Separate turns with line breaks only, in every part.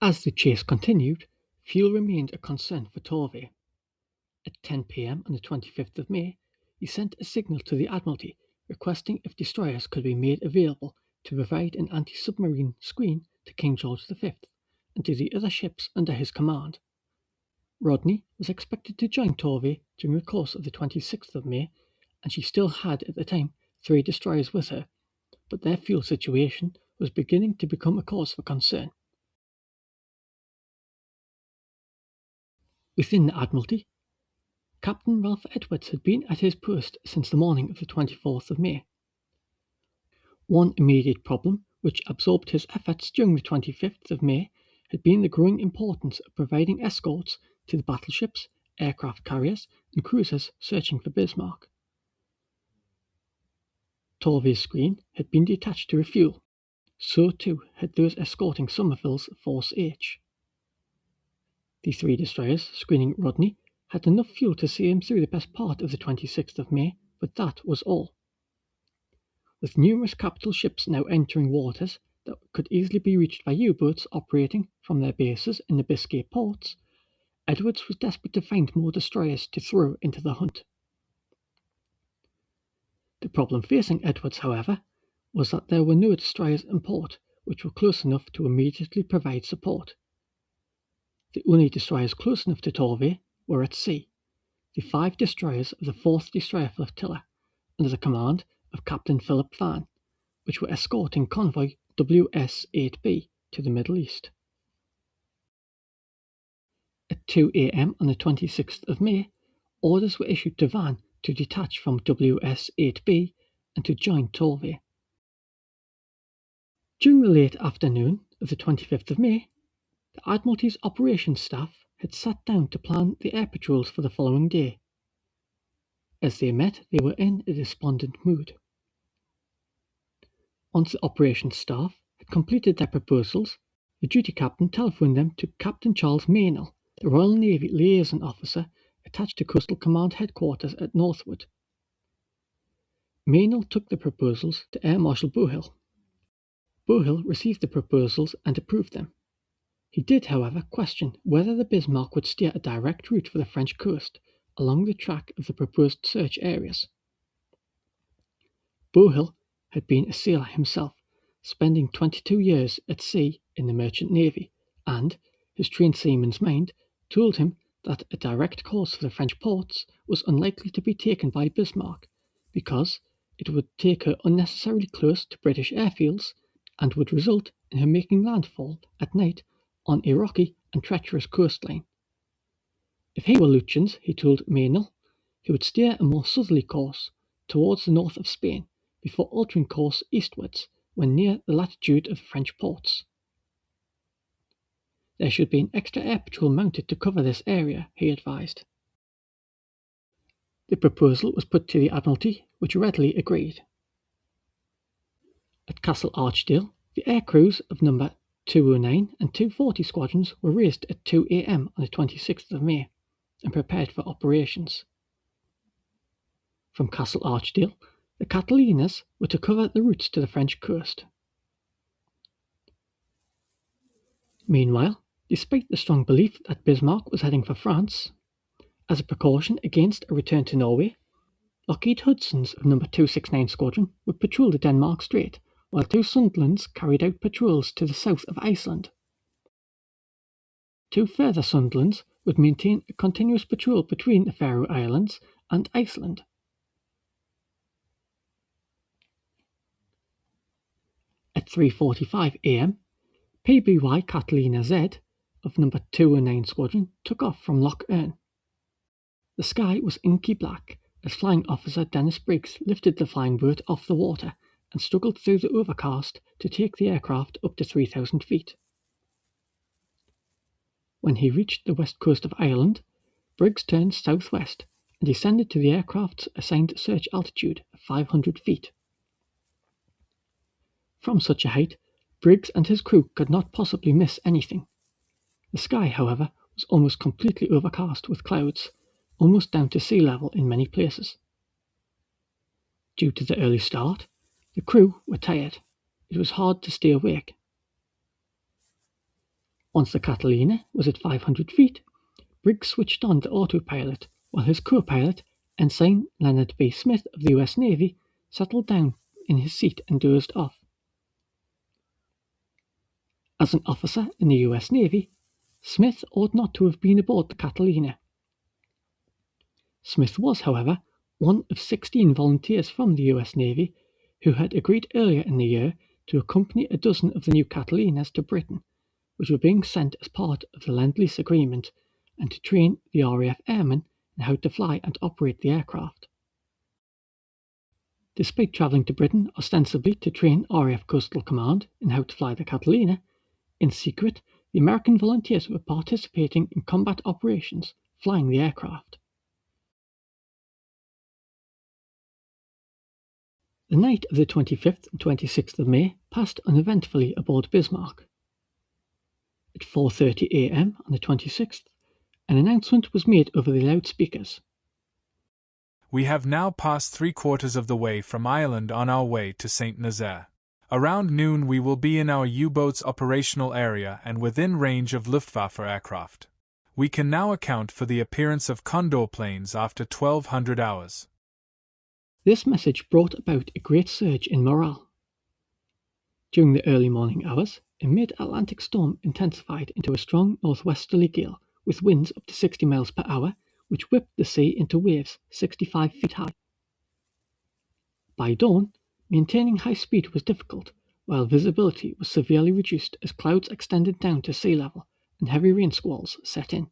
As the chase continued, fuel remained a concern for Torvey. At 10 p.m. on the 25th of May, he sent a signal to the Admiralty requesting if destroyers could be made available to provide an anti-submarine screen to King George V and to the other ships under his command. Rodney was expected to join Torvey during the course of the 26th of May, and she still had at the time 3 destroyers with her, but their fuel situation was beginning to become a cause for concern. Within the Admiralty, Captain Ralph Edwards had been at his post since the morning of the 24th of May. One immediate problem which absorbed his efforts during the 25th of May had been the growing importance of providing escorts to the battleships, aircraft carriers, and cruisers searching for Bismarck. Torvey's screen had been detached to refuel, so too had those escorting Somerville's Force H. The 3 destroyers screening Rodney had enough fuel to see him through the best part of the 26th of May, but that was all. With numerous capital ships now entering waters that could easily be reached by U-boats operating from their bases in the Biscay ports, Edwards was desperate to find more destroyers to throw into the hunt. The problem facing Edwards, however, was that there were no destroyers in port which were close enough to immediately provide support. The only destroyers close enough to Torvey were at sea, the 5 destroyers of the 4th Destroyer Flotilla, under the command of Captain Philip Van, which were escorting convoy WS-8B to the Middle East. At 2 a.m. on the 26th of May, orders were issued to Van to detach from WS-8B and to join Torvey. During the late afternoon of the 25th of May, the Admiralty's operations staff had sat down to plan the air patrols for the following day. As they met, they were in a despondent mood. Once the operations staff had completed their proposals, the duty captain telephoned them to Captain Charles Meynell, the Royal Navy liaison officer attached to Coastal Command headquarters at Northwood. Meynell took the proposals to Air Marshal Bowhill. Bowhill received the proposals and approved them. He did, however, question whether the Bismarck would steer a direct route for the French coast along the track of the proposed search areas. Bowhill had been a sailor himself, spending 22 years at sea in the Merchant Navy, and his trained seaman's mind told him that a direct course for the French ports was unlikely to be taken by Bismarck, because it would take her unnecessarily close to British airfields and would result in her making landfall at night on a rocky and treacherous coastline. If he were Lutyens, he told Meynell, he would steer a more southerly course towards the north of Spain before altering course eastwards when near the latitude of French ports. There should be an extra air patrol mounted to cover this area, he advised. The proposal was put to the Admiralty, which readily agreed. At Castle Archdale, the air crews of No. 209 and 240 squadrons were raised at 2 a.m. on the 26th of May and prepared for operations. From Castle Archdale, the Catalinas were to cover the routes to the French coast. Meanwhile, despite the strong belief that Bismarck was heading for France, as a precaution against a return to Norway, Lockheed Hudson's of No. 269 Squadron would patrol the Denmark Strait, while 2 Sunderlands carried out patrols to the south of Iceland. 2 further Sunderlands would maintain a continuous patrol between the Faroe Islands and Iceland. At 3:45 a.m, PBY Catalina Z of No. 209 Squadron took off from Loch Earn. The sky was inky black as Flying Officer Dennis Briggs lifted the flying boat off the water and struggled through the overcast to take the aircraft up to 3,000 feet. When he reached the west coast of Ireland, Briggs turned southwest and descended to the aircraft's assigned search altitude of 500 feet. From such a height, Briggs and his crew could not possibly miss anything. The sky, however, was almost completely overcast with clouds, almost down to sea level in many places. Due to the early start, the crew were tired. It was hard to stay awake. Once the Catalina was at 500 feet, Briggs switched on the autopilot while his co-pilot, Ensign Leonard B. Smith of the US Navy, settled down in his seat and dozed off. As an officer in the US Navy, Smith ought not to have been aboard the Catalina. Smith was, however, one of 16 volunteers from the US Navy who had agreed earlier in the year to accompany a dozen of the new Catalinas to Britain, which were being sent as part of the Lend-Lease Agreement, and to train the RAF airmen in how to fly and operate the aircraft. Despite travelling to Britain ostensibly to train RAF Coastal Command in how to fly the Catalina, in secret the American volunteers were participating in combat operations flying the aircraft. The night of the 25th and 26th of May passed uneventfully aboard Bismarck. At 4:30 a.m. on the 26th, an announcement was made over the loudspeakers.
We have now passed 3/4 of the way from Ireland on our way to St. Nazaire. Around noon we will be in our U-boat's operational area and within range of Luftwaffe aircraft. We can now account for the appearance of Condor planes after 1200 hours.
This message brought about a great surge in morale. During the early morning hours, a mid-Atlantic storm intensified into a strong northwesterly gale with winds up to 60 miles per hour, which whipped the sea into waves 65 feet high. By dawn, maintaining high speed was difficult, while visibility was severely reduced as clouds extended down to sea level and heavy rain squalls set in.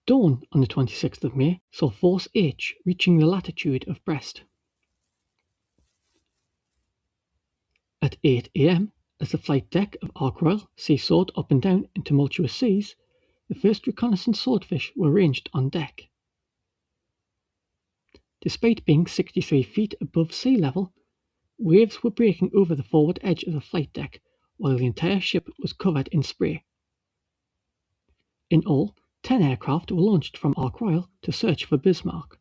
Dawn on the 26th of May saw Force H reaching the latitude of Brest. At 8 a.m., as the flight deck of Ark Royal seesawed up and down in tumultuous seas, the first reconnaissance swordfish were ranged on deck. Despite being 63 feet above sea level, waves were breaking over the forward edge of the flight deck while the entire ship was covered in spray. In all, 10 aircraft were launched from Ark Royal to search for Bismarck.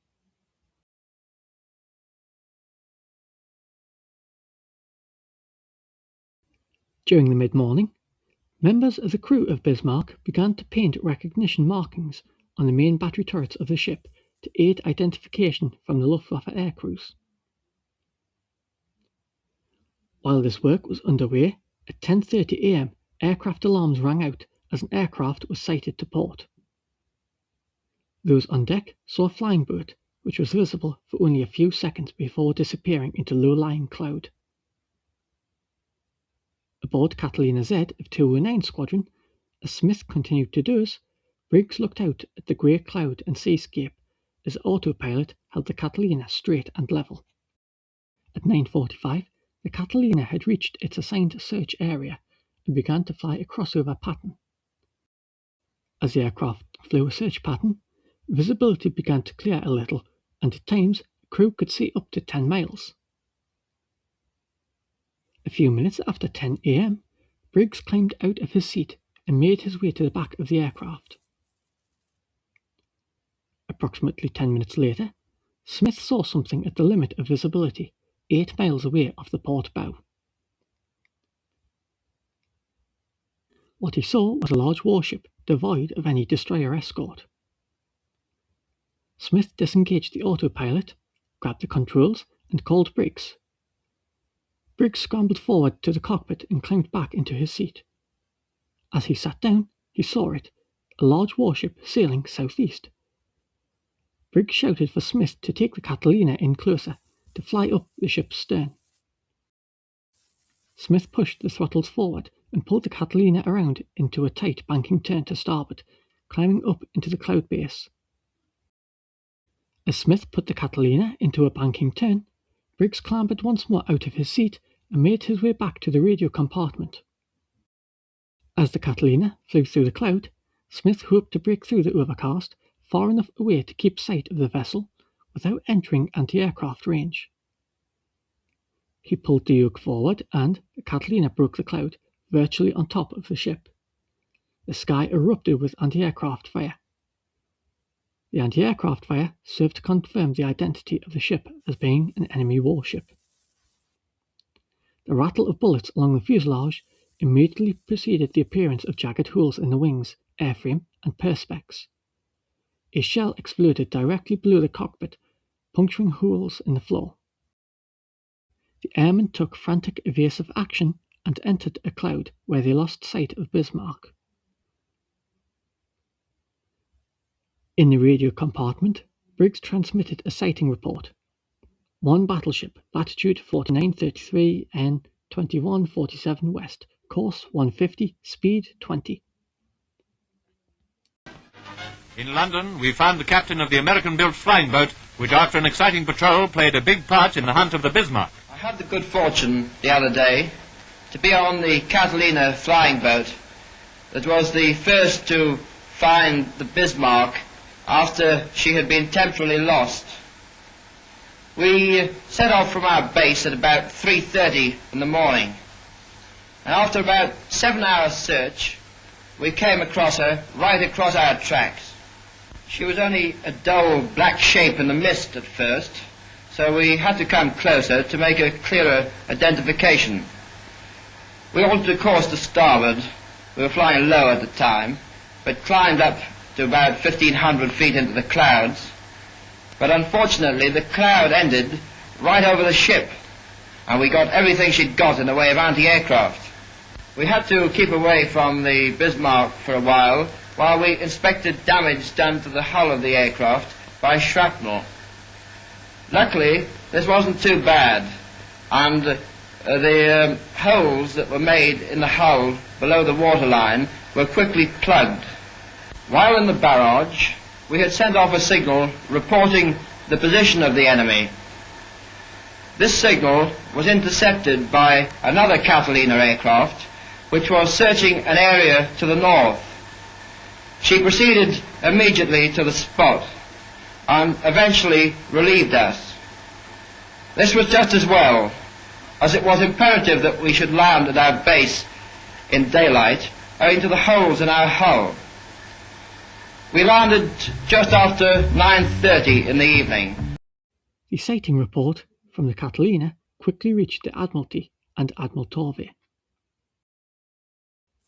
During the mid-morning, members of the crew of Bismarck began to paint recognition markings on the main battery turrets of the ship to aid identification from the Luftwaffe air crews. While this work was underway, at 10:30 a.m. aircraft alarms rang out as an aircraft was sighted to port. Those on deck saw a flying boat, which was visible for only a few seconds before disappearing into low-lying cloud. Aboard Catalina Z of 209 Squadron, as Smith continued to doze, Briggs looked out at the grey cloud and seascape as the autopilot held the Catalina straight and level. At 9:45, the Catalina had reached its assigned search area and began to fly a crossover pattern. As the aircraft flew a search pattern, visibility began to clear a little, and at times the crew could see up to 10 miles. A few minutes after 10 a.m., Briggs climbed out of his seat and made his way to the back of the aircraft. Approximately 10 minutes later, Smith saw something at the limit of visibility, 8 miles away off the port bow. What he saw was a large warship devoid of any destroyer escort. Smith disengaged the autopilot, grabbed the controls, and called Briggs. Briggs scrambled forward to the cockpit and climbed back into his seat. As he sat down, he saw it, a large warship sailing southeast. Briggs shouted for Smith to take the Catalina in closer, to fly up the ship's stern. Smith pushed the throttles forward and pulled the Catalina around into a tight banking turn to starboard, climbing up into the cloud base. As Smith put the Catalina into a banking turn, Briggs clambered once more out of his seat and made his way back to the radio compartment. As the Catalina flew through the cloud, Smith hoped to break through the overcast far enough away to keep sight of the vessel without entering anti-aircraft range. He pulled the yoke forward and the Catalina broke the cloud virtually on top of the ship. The sky erupted with anti-aircraft fire. The anti-aircraft fire served to confirm the identity of the ship as being an enemy warship. The rattle of bullets along the fuselage immediately preceded the appearance of jagged holes in the wings, airframe, and perspex. A shell exploded directly below the cockpit, puncturing holes in the floor. The airmen took frantic evasive action and entered a cloud where they lost sight of Bismarck. In the radio compartment, Briggs transmitted a sighting report. One battleship, latitude 4933 N 2147 west, course 150, speed 20.
In London, we found the captain of the American-built flying boat, which after an exciting patrol played a big part in the hunt of the Bismarck.
I had the good fortune the other day to be on the Catalina flying boat that was the first to find the Bismarck after she had been temporarily lost. We set off from our base at about 3:30 in the morning, and after about 7 hours search we came across her right across our tracks. She was only a dull black shape in the mist at first, so we had to come closer to make a clearer identification. We altered course to starboard. We were flying low at the time, but climbed up to about 1,500 feet into the clouds. But unfortunately the cloud ended right over the ship, and we got everything she'd got in the way of anti-aircraft. We had to keep away from the Bismarck for a while we inspected damage done to the hull of the aircraft by shrapnel. Luckily, this wasn't too bad, and the holes that were made in the hull below the waterline were quickly plugged. While in the barrage, we had sent off a signal reporting the position of the enemy. This signal was intercepted by another Catalina aircraft, which was searching an area to the north. She proceeded immediately to the spot and eventually relieved us. This was just as well, as it was imperative that we should land at our base in daylight owing to the holes in our hull. We landed just after 9:30 in the evening.
The sighting report from the Catalina quickly reached the Admiralty and Admiral Torvey.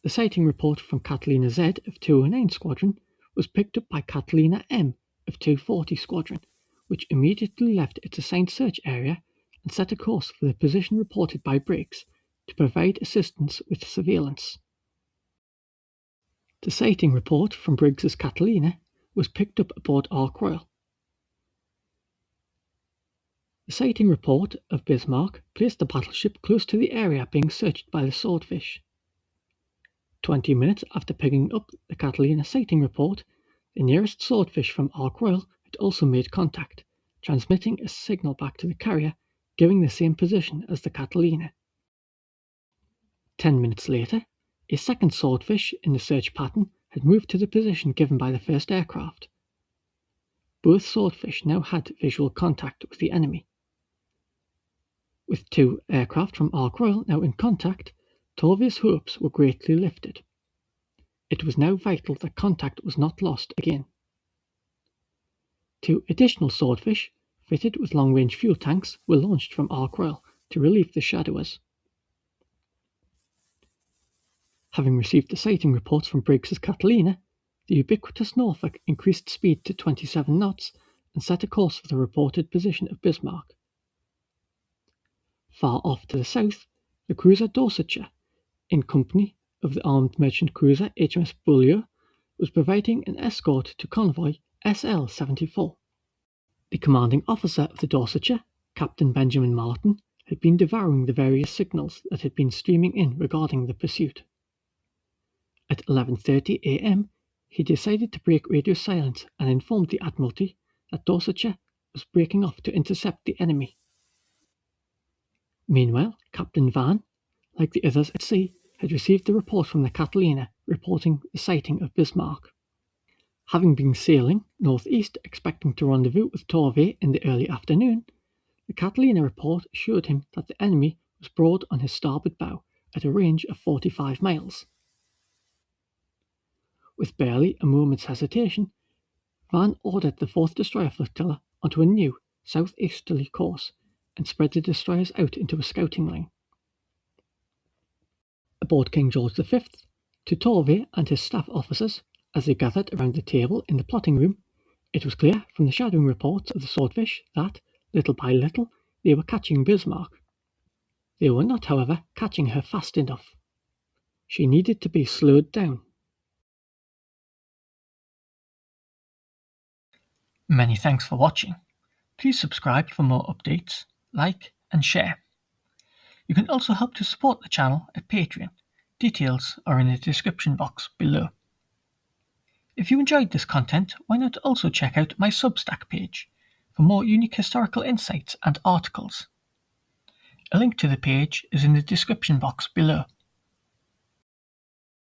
The sighting report from Catalina Z of 209 Squadron was picked up by Catalina M of 240 Squadron, which immediately left its assigned search area and set a course for the position reported by Briggs to provide assistance with surveillance. The sighting report from Briggs's Catalina was picked up aboard Ark Royal. The sighting report of Bismarck placed the battleship close to the area being searched by the Swordfish. 20 minutes after picking up the Catalina sighting report, the nearest Swordfish from Ark Royal had also made contact, transmitting a signal back to the carrier, giving the same position as the Catalina. 10 minutes later, a second Swordfish in the search pattern had moved to the position given by the first aircraft. Both Swordfish now had visual contact with the enemy. With 2 aircraft from Ark Royal now in contact, Torvey's hopes were greatly lifted. It was now vital that contact was not lost again. 2 additional Swordfish, fitted with long-range fuel tanks, were launched from Ark Royal to relieve the shadowers. Having received the sighting reports from Briggs's Catalina, the ubiquitous Norfolk increased speed to 27 knots and set a course for the reported position of Bismarck. Far off to the south, the cruiser Dorsetshire, in company of the armed merchant cruiser HMS Beaulieu, was providing an escort to convoy SL-74. The commanding officer of the Dorsetshire, Captain Benjamin Martin, had been devouring the various signals that had been streaming in regarding the pursuit. At 11:30 a.m., he decided to break radio silence and informed the Admiralty that Dorsetshire was breaking off to intercept the enemy. Meanwhile, Captain Van, like the others at sea, had received the report from the Catalina reporting the sighting of Bismarck. Having been sailing northeast expecting to rendezvous with Torve in the early afternoon, the Catalina report assured him that the enemy was broad on his starboard bow at a range of 45 miles. With barely a moment's hesitation, Van ordered the 4th Destroyer Flotilla onto a new southeasterly course and spread the destroyers out into a scouting line. Aboard King George V, to Torve and his staff officers, as they gathered around the table in the plotting room, it was clear from the shadowing reports of the Swordfish that, little by little, they were catching Bismarck. They were not, however, catching her fast enough. She needed to be slowed down. Many thanks for watching. Please subscribe for more updates, like and share. You can also help to support the channel at Patreon. Details are in the description box below. If you enjoyed this content, why not also check out my Substack page for more unique historical insights and articles. A link to the page is in the description box below.